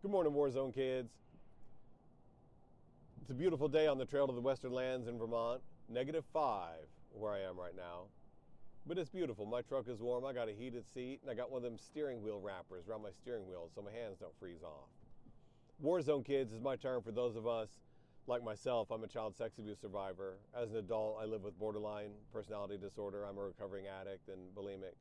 Good morning, Warzone kids. It's a beautiful day on the trail to the Western Lands in Vermont. -5 where I am right now. But it's beautiful. My truck is warm. I got a heated seat, and I got one of them steering wheel wrappers around my steering wheel so my hands don't freeze off. Warzone kids is my term for those of us like myself. I'm a child sex abuse survivor. As an adult, I live with borderline personality disorder. I'm a recovering addict and bulimic.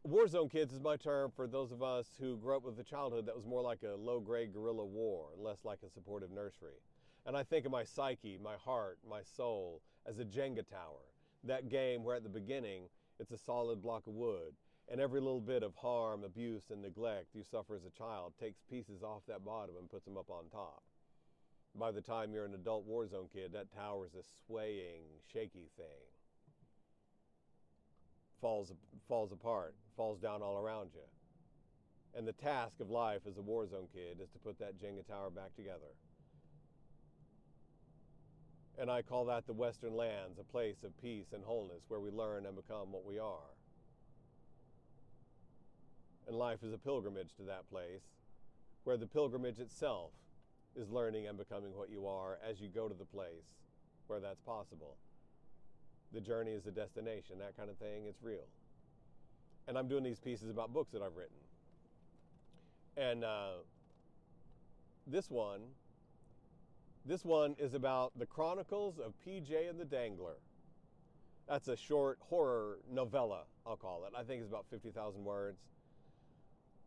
Warzone kids is my term for those of us who grew up with a childhood that was more like a low-grade guerrilla war and less like a supportive nursery. And I think of my psyche, my heart, my soul as a Jenga tower. That game where at the beginning it's a solid block of wood, and every little bit of harm, abuse, and neglect you suffer as a child takes pieces off that bottom and puts them up on top. By the time you're an adult Warzone kid, that tower is a swaying, shaky thing. Falls apart, falls down all around you. And the task of life as a Warzone kid is to put that Jenga tower back together. And I call that the Western Lands, a place of peace and wholeness where we learn and become what we are. And life is a pilgrimage to that place, where the pilgrimage itself is learning and becoming what you are as you go to the place where that's possible. The journey is the destination, that kind of thing. It's real. And I'm doing these pieces about books that I've written. And this one is about the Chronicles of PJ and the Dangler. That's a short horror novella, I'll call it. I think it's about 50,000 words.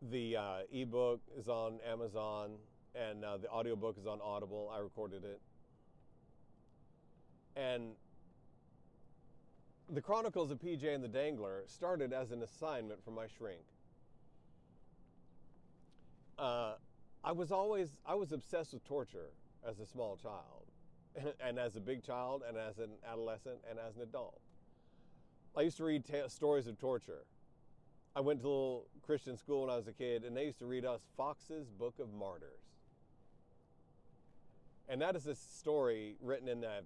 The ebook is on Amazon, and the audiobook is on Audible. I recorded it. And the Chronicles of PJ and the Dangler started as an assignment from my shrink. I was obsessed with torture as a small child, and as a big child, and as an adolescent, and as an adult. I used to read stories of torture. I went to a little Christian school when I was a kid, and they used to read us Fox's Book of Martyrs. And that is a story written in the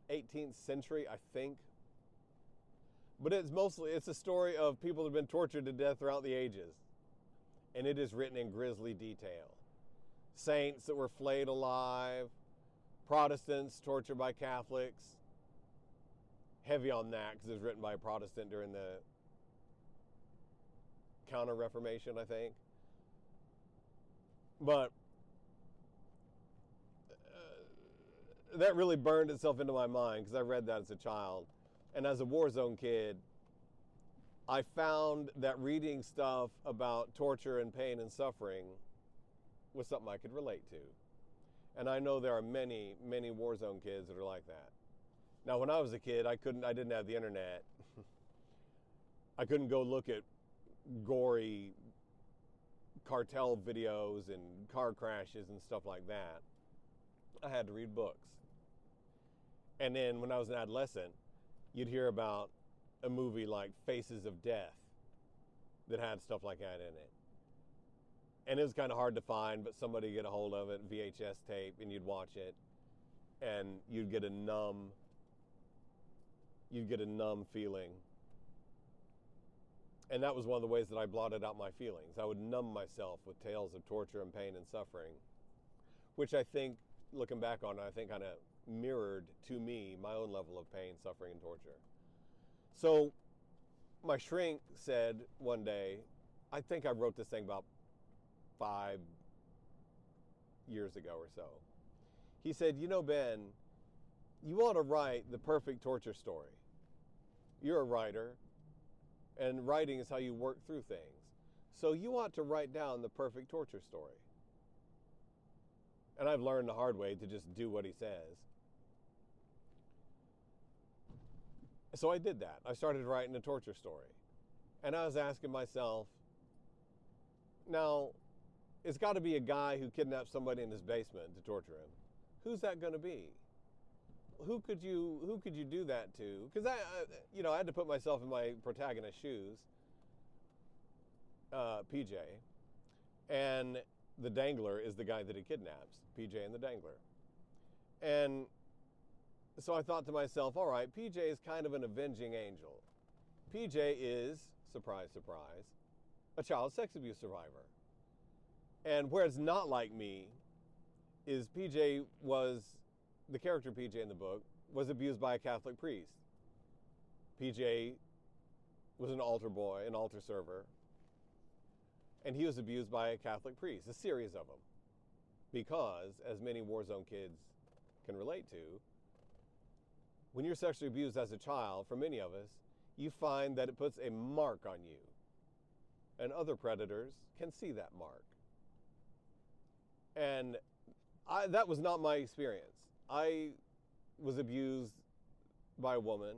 18th century, I think. But it's a story of people that have been tortured to death throughout the ages. And it is written in grisly detail. Saints that were flayed alive, Protestants tortured by Catholics. Heavy on that because it was written by a Protestant during the Counter-Reformation, I think. But that really burned itself into my mind because I read that as a child. And as a Warzone kid, I found that reading stuff about torture and pain and suffering was something I could relate to. And I know there are many, many Warzone kids that are like that. Now, when I was a kid, I didn't have the internet. I couldn't go look at gory cartel videos and car crashes and stuff like that. I had to read books. And then when I was an adolescent, you'd hear about a movie like Faces of Death that had stuff like that in it. And it was kind of hard to find, but somebody get a hold of it, VHS tape, and you'd watch it, and you'd get a numb feeling. And that was one of the ways that I blotted out my feelings. I would numb myself with tales of torture and pain and suffering, which I think, looking back on it, I think kind of mirrored to me my own level of pain, suffering, and torture. So my shrink said one day, I think I wrote this thing about 5 years ago or so. He said, you know, Ben, you ought to write the perfect torture story. You're a writer, and writing is how you work through things. So you ought to write down the perfect torture story. And I've learned the hard way to just do what he says. So I did that. I started writing a torture story. And I was asking myself, now, it's got to be a guy who kidnapped somebody in his basement to torture him. Who's that going to be? Who could you do that to? Because I had to put myself in my protagonist's shoes, PJ, and the Dangler is the guy that he kidnaps, PJ and the Dangler. And so I thought to myself, all right, PJ is kind of an avenging angel. PJ is, surprise, surprise, a child sex abuse survivor. And where it's not like me is PJ was, the character PJ in the book, was abused by a Catholic priest. PJ was an altar boy, an altar server, and he was abused by a Catholic priest, a series of them. Because, as many war zone kids can relate to, when you're sexually abused as a child, for many of us, you find that it puts a mark on you. And other predators can see that mark. And that was not my experience. I was abused by a woman,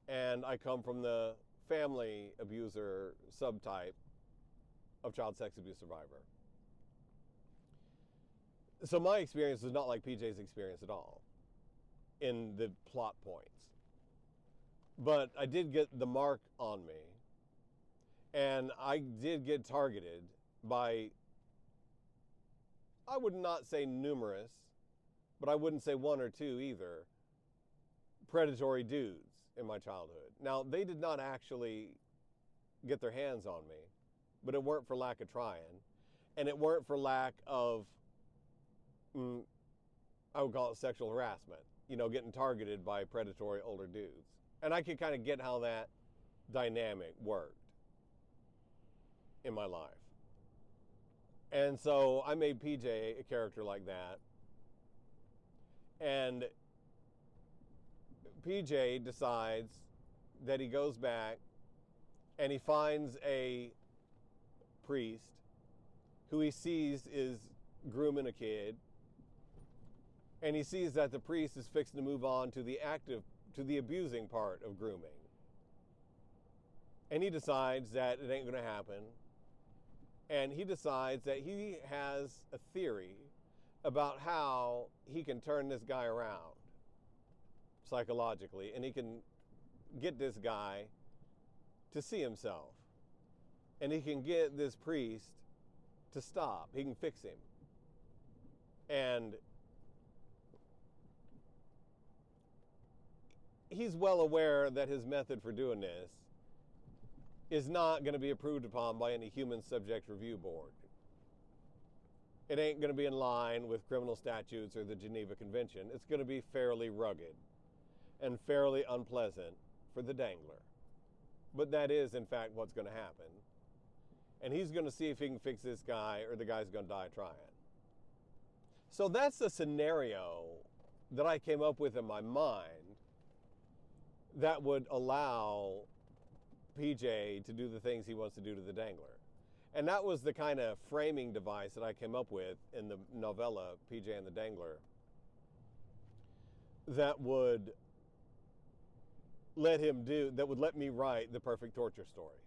and I come from the family abuser subtype of child sex abuse survivor. So my experience was not like PJ's experience at all in the plot points. But I did get the mark on me, and I did get targeted by, I would not say numerous, but I wouldn't say one or two either, predatory dudes in my childhood. Now, they did not actually get their hands on me, but it weren't for lack of trying, and it weren't for lack of, I would call it sexual harassment, getting targeted by predatory older dudes. And I could kind of get how that dynamic worked in my life. And so I made PJ a character like that. And PJ decides that he goes back and he finds a priest who he sees is grooming a kid. And he sees that the priest is fixing to move on to the abusing part of grooming. And he decides that it ain't going to happen. And he decides that he has a theory about how he can turn this guy around psychologically, and he can get this guy to see himself. And he can get this priest to stop. He can fix him. And he's well aware that his method for doing this is not going to be approved upon by any human subject review board. It ain't going to be in line with criminal statutes or the Geneva Convention. It's going to be fairly rugged and fairly unpleasant for the Dangler. But that is, in fact, what's going to happen. And he's going to see if he can fix this guy, or the guy's going to die trying. So that's the scenario that I came up with in my mind that would allow PJ to do the things he wants to do to the Dangler. And that was the kind of framing device that I came up with in the novella, PJ and the Dangler, that would let me write the perfect torture story.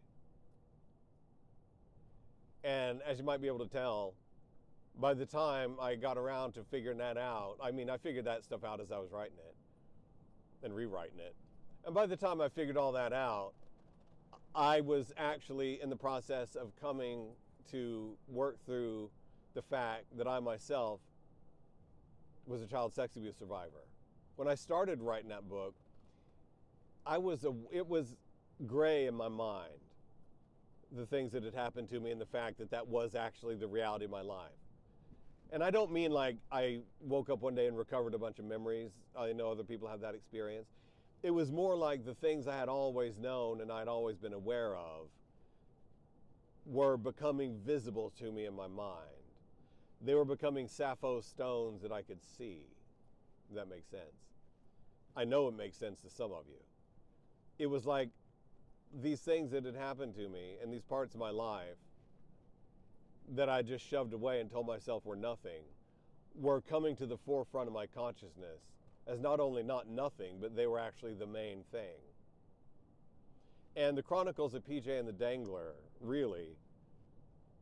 And as you might be able to tell, by the time I got around to figuring that out, I figured that stuff out as I was writing it and rewriting it. And by the time I figured all that out, I was actually in the process of coming to work through the fact that I myself was a child sex abuse survivor. When I started writing that book, it was gray in my mind, the things that had happened to me and the fact that that was actually the reality of my life. And I don't mean like I woke up one day and recovered a bunch of memories. I know other people have that experience. It was more like the things I had always known and I'd always been aware of were becoming visible to me in my mind. They were becoming sapphire stones that I could see, if that makes sense. I know it makes sense to some of you. It was like these things that had happened to me and these parts of my life that I just shoved away and told myself were nothing were coming to the forefront of my consciousness as not only not nothing, but they were actually the main thing. And the Chronicles of PJ and the Dangler, really,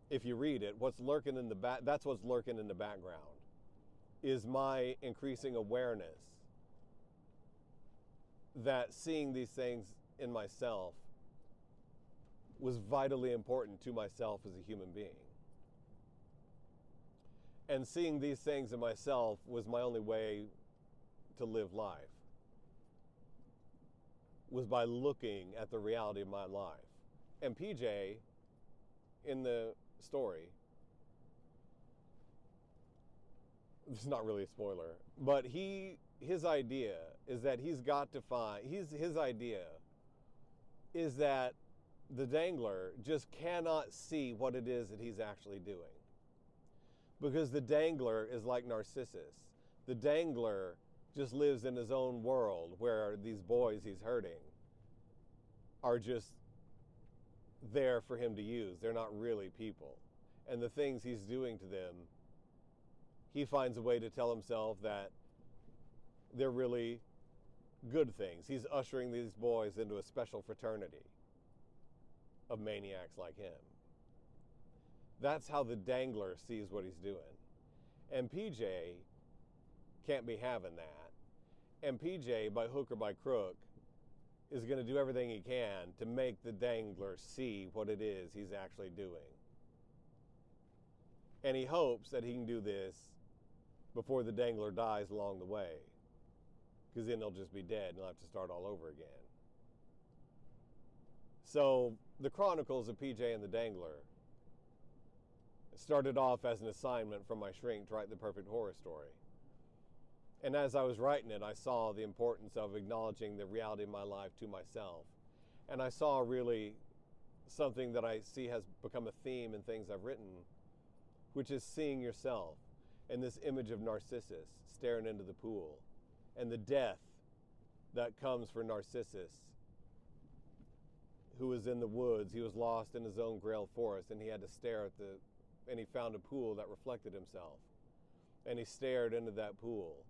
if you read it, that's what's lurking in the background, is my increasing awareness that seeing these things in myself was vitally important to myself as a human being. And seeing these things in myself was my only way to live life, was by looking at the reality of my life. And PJ in the story, this is not really a spoiler, but his idea is that he's got to find, his idea is that the Dangler just cannot see what it is that he's actually doing. Because the Dangler is like Narcissus. The Dangler just lives in his own world where these boys he's hurting are just there for him to use. They're not really people. And the things he's doing to them, he finds a way to tell himself that they're really good things. He's ushering these boys into a special fraternity of maniacs like him. That's how the Dangler sees what he's doing. And PJ can't be having that. And PJ, by hook or by crook, is going to do everything he can to make the Dangler see what it is he's actually doing. And he hopes that he can do this before the Dangler dies along the way, because then he'll just be dead and he'll have to start all over again. So the Chronicles of PJ and the Dangler started off as an assignment from my shrink to write the perfect horror story. And as I was writing it, I saw the importance of acknowledging the reality of my life to myself. And I saw really something that I see has become a theme in things I've written, which is seeing yourself and this image of Narcissus staring into the pool and the death that comes for Narcissus, who was in the woods. He was lost in his own Grail forest, and he had to stare at and he found a pool that reflected himself. And he stared into that pool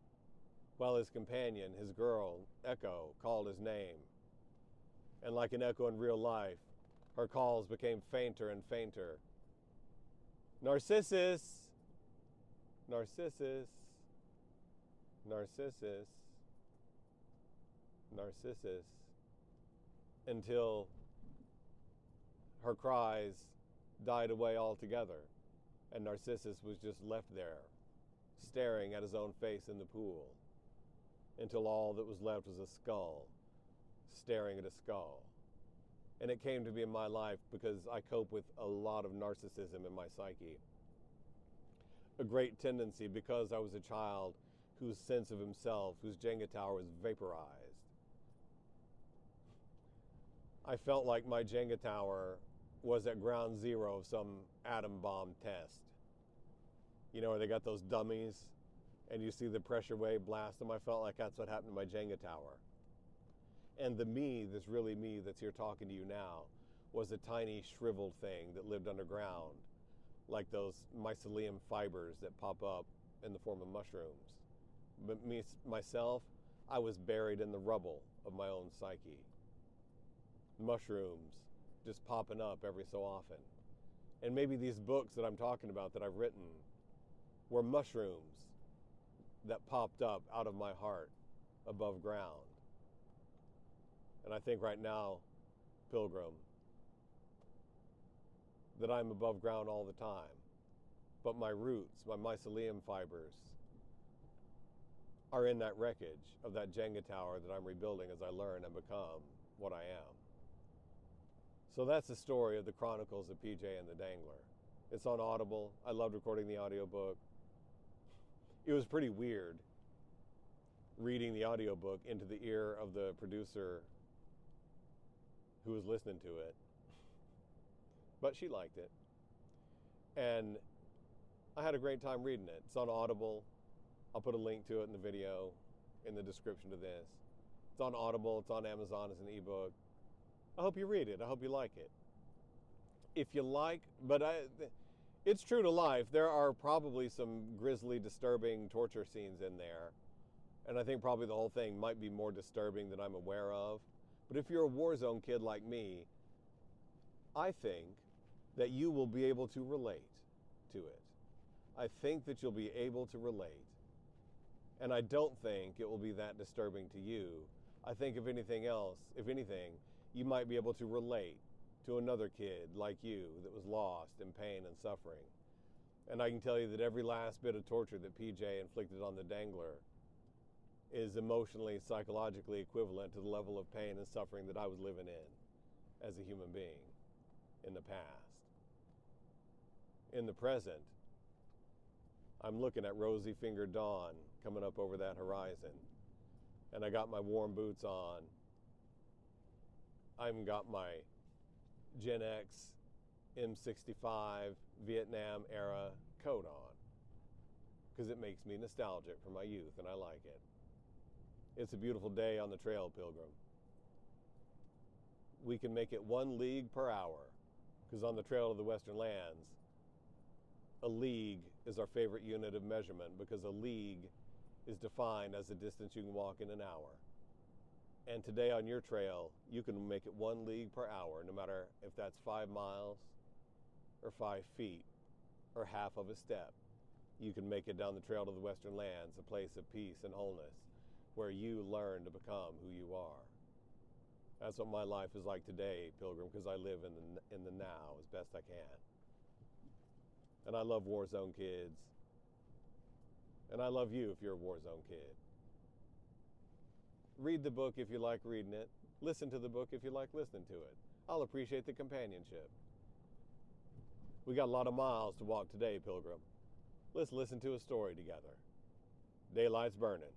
while his companion, his girl, Echo, called his name. And like an echo in real life, her calls became fainter and fainter. Narcissus! Narcissus! Narcissus! Narcissus! Until her cries died away altogether, and Narcissus was just left there, staring at his own face in the pool, until all that was left was a skull, staring at a skull. And it came to be in my life because I cope with a lot of narcissism in my psyche. A great tendency, because I was a child whose sense of himself, whose Jenga tower was vaporized. I felt like my Jenga tower was at ground zero of some atom bomb test. You know, where they got those dummies and you see the pressure wave blast them. I felt like that's what happened to my Jenga tower. And the me, this really me that's here talking to you now, was a tiny shriveled thing that lived underground, like those mycelium fibers that pop up in the form of mushrooms. But myself, I was buried in the rubble of my own psyche. Mushrooms just popping up every so often. And maybe these books that I'm talking about that I've written were mushrooms that popped up out of my heart above ground. And I think right now, Pilgrim, that I'm above ground all the time. But my roots, my mycelium fibers, are in that wreckage of that Jenga tower that I'm rebuilding as I learn and become what I am. So that's the story of the Chronicles of PJ and the Dangler. It's on Audible. I loved recording the audiobook. It was pretty weird reading the audiobook into the ear of the producer who was listening to it. But she liked it. And I had a great time reading it. It's on Audible. I'll put a link to it in the video, in the description to this. It's on Audible. It's on Amazon as an ebook. I hope you read it. I hope you like it. If you like, it's true to life. There are probably some grisly, disturbing torture scenes in there. And I think probably the whole thing might be more disturbing than I'm aware of. But if you're a war zone kid like me, I think that you will be able to relate to it. I think that you'll be able to relate. And I don't think it will be that disturbing to you. I think if anything, you might be able to relate to another kid like you that was lost in pain and suffering. And I can tell you that every last bit of torture that PJ inflicted on the Dangler is emotionally, psychologically equivalent to the level of pain and suffering that I was living in as a human being in the past. in the present, I'm looking at rosy-fingered dawn coming up over that horizon. And I got my warm boots on. I've got my Gen X M65 Vietnam era coat on because it makes me nostalgic for my youth and I like it. It's a beautiful day on the trail, Pilgrim. We can make it 1 league per hour because on the Trail of the Western Lands, a league is our favorite unit of measurement because a league is defined as the distance you can walk in an hour. And today on your trail, you can make it 1 league per hour, no matter if that's 5 miles or 5 feet or half of a step. You can make it down the Trail to the Western Lands, a place of peace and wholeness, where you learn to become who you are. That's what my life is like today, Pilgrim, because I live in the now as best I can. And I love war zone kids. And I love you if you're a war zone kid. Read the book if you like reading it. Listen to the book if you like listening to it. I'll appreciate the companionship. We got a lot of miles to walk today, Pilgrim. Let's listen to a story together. Daylight's burning.